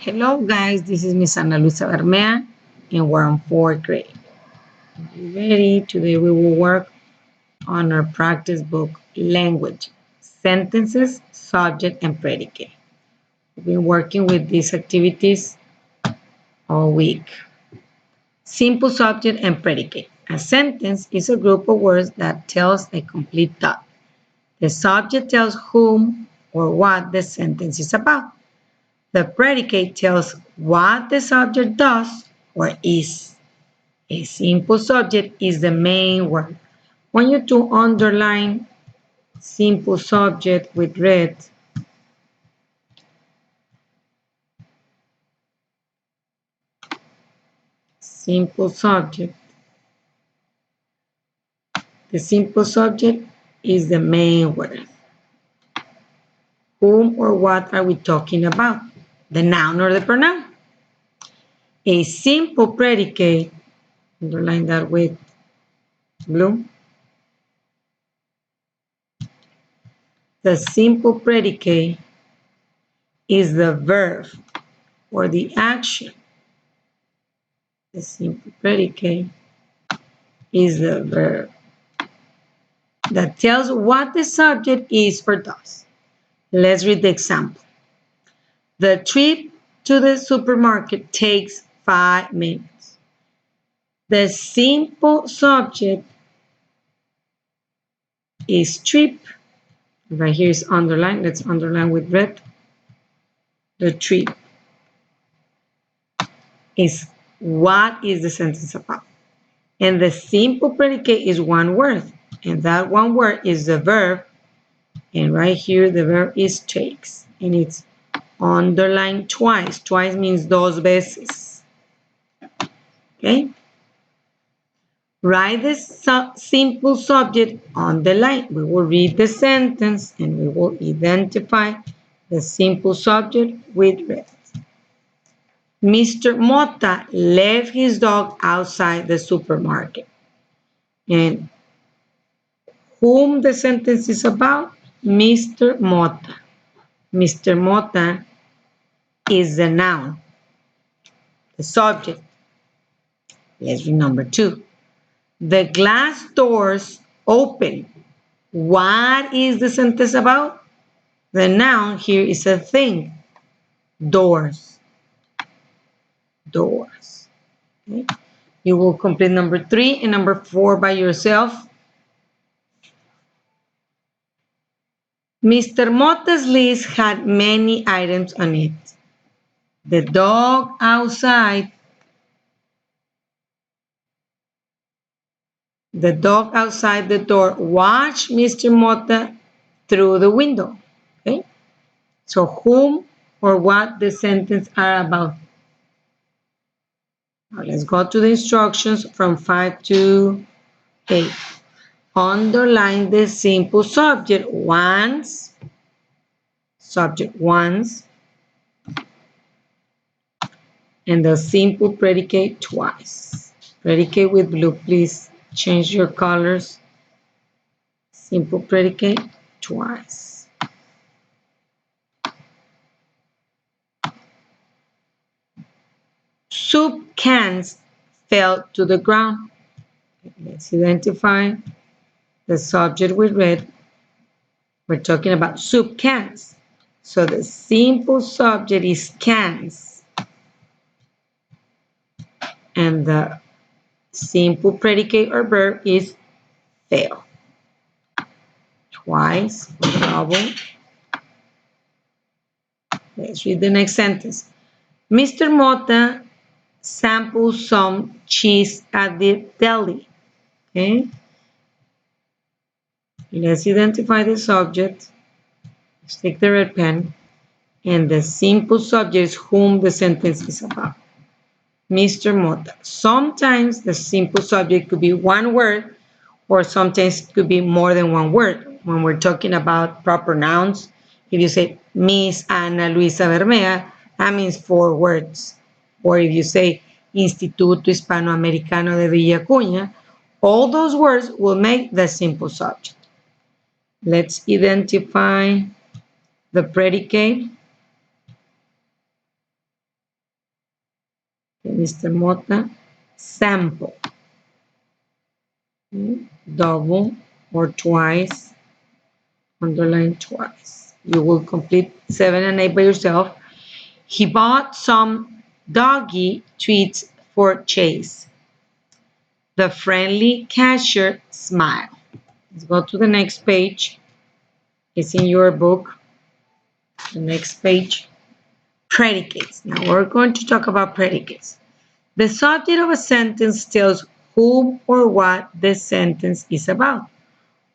Hello guys, this is Miss Ana Luisa Bermea and we're on 4th grade. Are you ready? Today we will work on our practice book, Language, Sentences, Subject, and Predicate. We've been working with these activities all week. Simple subject and predicate. A sentence is a group of words that tells a complete thought. The subject tells whom or what the sentence is about. The predicate tells what the subject does or is. A simple subject is the main word. I want you to underline simple subject with red. Simple subject. The simple subject is the main word. Whom or what are we talking about? The noun or the pronoun. A simple predicate, underline that with blue. The simple predicate is the verb or the action. The simple predicate is the verb that tells what the subject is or does. Let's read the example. The trip to the supermarket takes 5 minutes. The simple subject is trip. Right here is underlined. Let's underline with red. The trip is what is the sentence about. And the simple predicate is one word. And that one word is the verb. And right here, the verb is takes. And it's underlined twice. Twice means dos veces. Okay? Write the simple subject on the line. We will read the sentence and we will identify the simple subject with red. Mr. Mota left his dog outside the supermarket. And whom the sentence is about? Mr. Mota. Mr. Mota is the noun, the subject. Let's read number 2. The glass doors open. What is the sentence about? The noun here is a thing. Doors. Doors. Okay. You will complete number 3 and number 4 by yourself. Mr. Mota's list had many items on it. The dog outside. The dog outside the door watched Mr. Mota through the window. Okay? So whom or what the sentence are about. Now let's go to the instructions from 5 to 8. Underline the simple subject once, subject once, and the simple predicate twice. Predicate with blue, please change your colors. Simple predicate twice. Soup cans fell to the ground. Let's identify the subject with red. We're talking about soup cans. So the simple subject is cans. And the simple predicate or verb is fell. Twice, double. Let's read the next sentence. Mr. Mota sampled some cheese at the deli. Okay. Let's identify the subject. Let's take the red pen. And the simple subject is whom the sentence is about. Mr. Mota. Sometimes the simple subject could be one word or sometimes it could be more than one word. When we're talking about proper nouns, if you say Miss Ana Luisa Bermea, that means 4 words. Or if you say Instituto Hispanoamericano de Villacuña, all those words will make the simple subject. Let's identify the predicate. Mr. Mota, sample. Double or twice, underline twice. You will complete 7 and 8 by yourself. He bought some doggy treats for Chase. The friendly cashier smiled. Let's go to the next page. It's in your book. The next page. Predicates. Now we're going to talk about predicates. The subject of a sentence tells whom or what the sentence is about.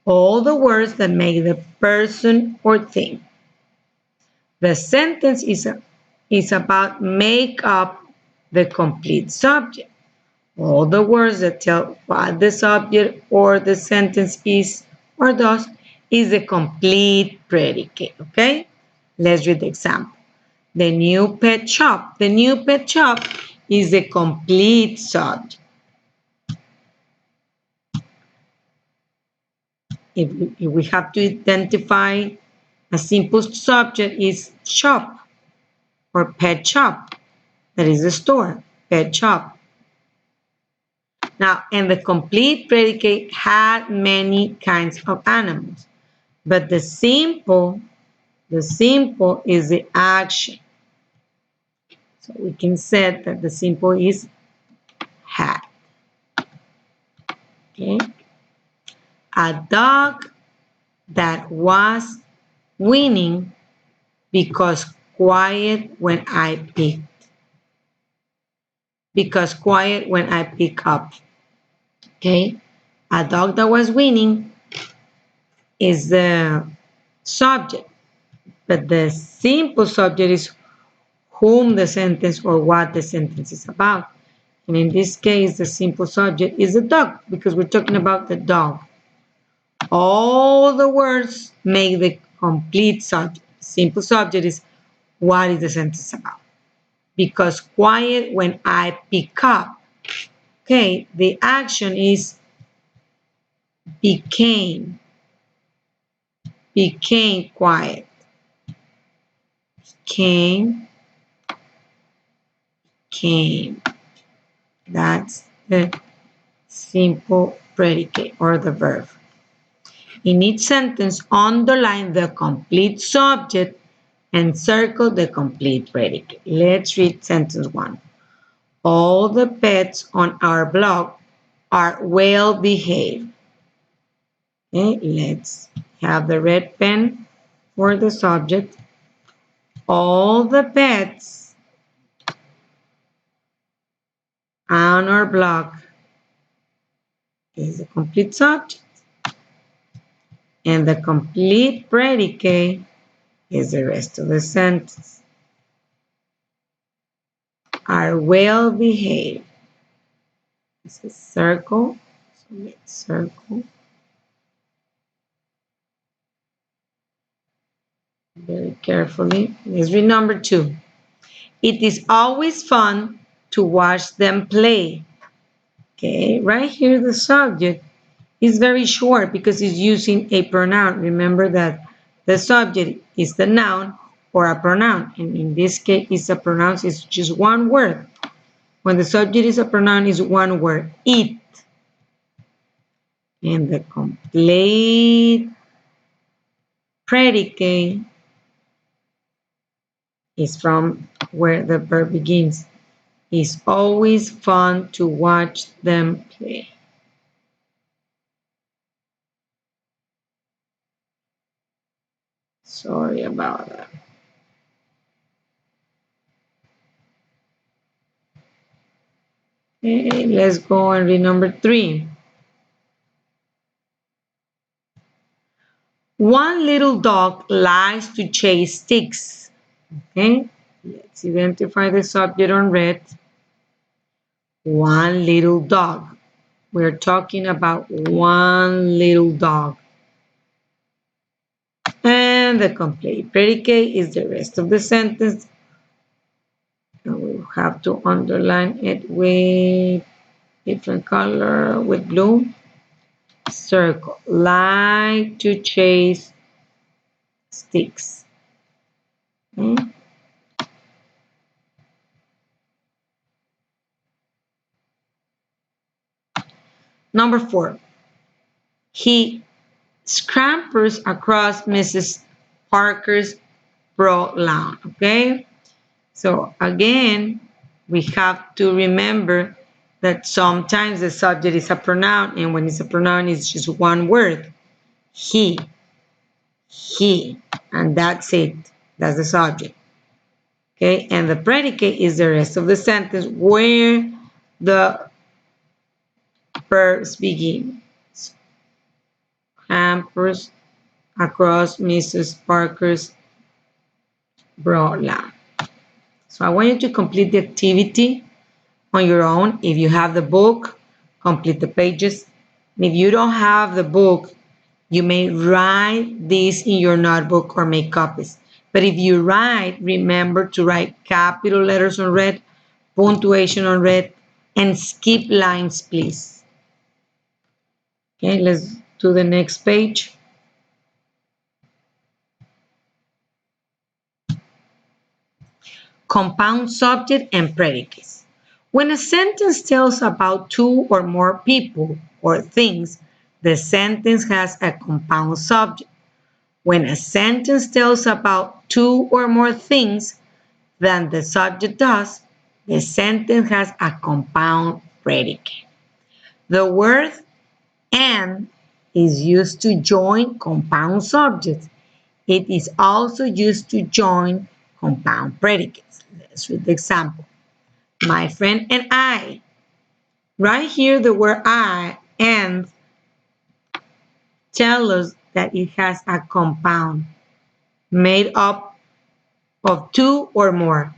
All the words that make the person or thing. The sentence is about make up the complete subject. All the words that tell what the subject or the sentence is or does is the complete predicate. Okay? Let's read the example. The new pet shop. The new pet shop is the complete subject. If we have to identify a simple subject is shop or pet shop. That is the store, pet shop. Now, and the complete predicate had many kinds of animals, but the simple is the action. So we can say that the simple is had. Okay. A dog that was winning because quiet when I picked. Because quiet when I pick up. Okay. A dog that was winning is the subject, but the simple subject is whom the sentence or what the sentence is about. And in this case, the simple subject is the dog because we're talking about the dog. All the words make the complete subject. Simple subject is what is the sentence about. Because quiet when I pick up. Okay, the action is became quiet. Came. That's the simple predicate or the verb. In each sentence, underline the complete subject and circle the complete predicate. Let's read sentence 1. All the pets on our block are well behaved. Okay, let's have the red pen for the subject. All the pets on our block is the complete subject. And the complete predicate is the rest of the sentence. Are well behaved. This is circle. So let's circle. Very carefully. Let's read number 2. It is always fun to watch them play. Okay, right here the subject is very short because it's using a pronoun. Remember that the subject is the noun or a pronoun. And in this case, it's a pronoun. It's just one word. When the subject is a pronoun, it's one word. It. And the complete predicate is from where the verb begins. It's always fun to watch them play. Sorry about that. Okay, let's go and read number 3. One little dog likes to chase sticks. Okay, let's identify the subject on red. One little dog. We're talking about one little dog. And the complete predicate is the rest of the sentence. And we'll have to underline it with different color, with blue. Circle. Like to chase sticks. Okay. Number 4, he scampers across Mrs. Parker's broad lawn. Okay, so again, we have to remember that sometimes the subject is a pronoun, and when it's a pronoun, it's just one word. He, and that's it. That's the subject. Okay, and the predicate is the rest of the sentence where the verbs begin. Hampers across Mrs. Parker's broad lawn. So I want you to complete the activity on your own. If you have the book, complete the pages. And if you don't have the book, you may write this in your notebook or make copies. But if you write, remember to write capital letters on red, punctuation on red, and skip lines, please. Okay, let's do the next page. Compound subject and predicates. When a sentence tells about two or more people or things, the sentence has a compound subject. When a sentence tells about two or more things than the subject does, the sentence has a compound predicate. The word and is used to join compound subjects. It is also used to join compound predicates. Let's read the example. My friend and I. Right here, the word I and tell us that it has a compound made up of two or more.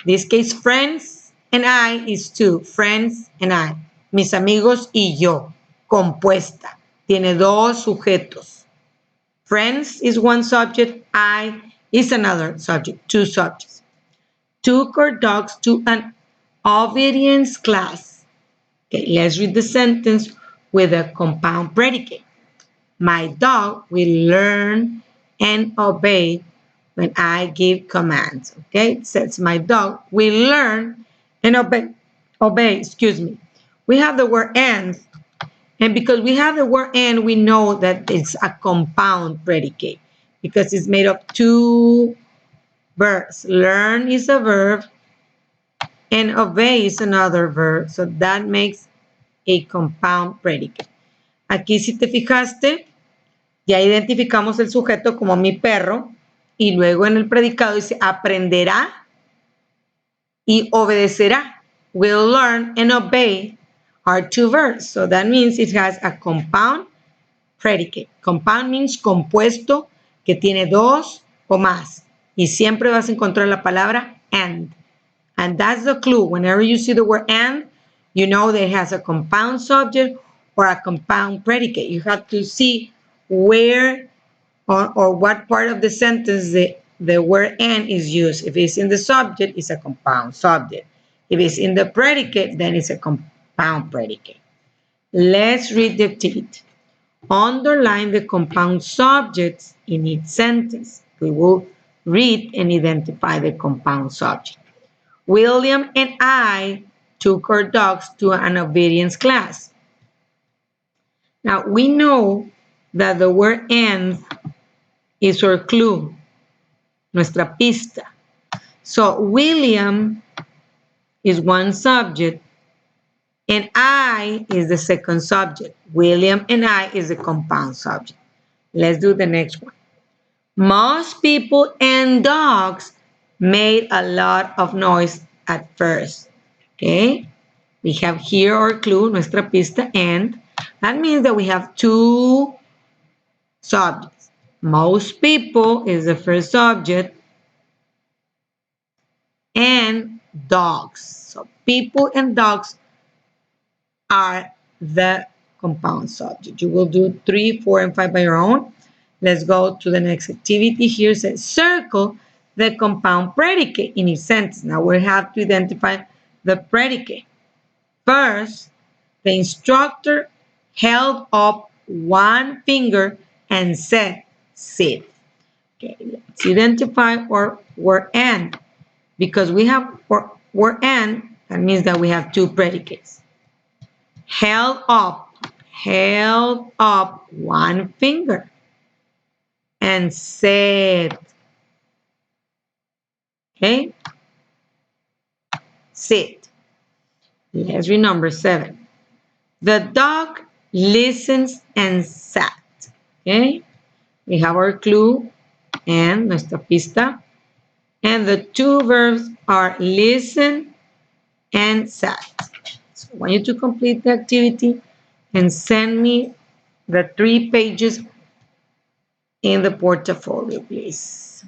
In this case, friends and I is two. Friends and I. Mis amigos y yo. Compuesta. Tiene dos sujetos. Friends is one subject. I is another subject. Two subjects. Took our dogs to an obedience class. Okay, let's read the sentence with a compound predicate. My dog will learn and obey when I give commands. Okay, it says my dog will learn and obey, excuse me. We have the word and because we have the word and, we know that it's a compound predicate because it's made of two verbs. Learn is a verb and obey is another verb. So that makes a compound predicate. Aquí, si te fijaste, ya identificamos el sujeto como mi perro y luego en el predicado dice aprenderá y obedecerá. Will learn and obey are two verbs. So that means it has a compound predicate. Compound means compuesto que tiene dos o más. Y siempre vas a encontrar la palabra and. And that's the clue. Whenever you see the word and, you know that it has a compound subject or a compound predicate. You have to see where or what part of the sentence the word and is used. If it's in the subject, it's a compound subject. If it's in the predicate, then it's a compound predicate. Let's read the activity. Underline the compound subjects in each sentence. We will read and identify the compound subject. William and I took our dogs to an obedience class. Now, we know that the word and is our clue, nuestra pista. So, William is one subject, and I is the second subject. William and I is the compound subject. Let's do the next one. Most people and dogs made a lot of noise at first. Okay? We have here our clue, nuestra pista, and that means that we have two subjects. Most people is the first subject, and dogs. So people and dogs are the compound subject. You will do 3, 4, and 5 by your own. Let's go to the next activity. Here says circle the compound predicate in each sentence. Now we have to identify the predicate. First, the instructor held up one finger and said, sit. Okay, let's identify our word and. Because we have word and, that means that we have two predicates. Held up. held up one finger and said, okay, sit. Let's read number 7. The dog listens and sat. Okay, we have our clue and nuestra pista. And the two verbs are listen and sat. So I want you to complete the activity and send me the 3 pages in the portfolio, please.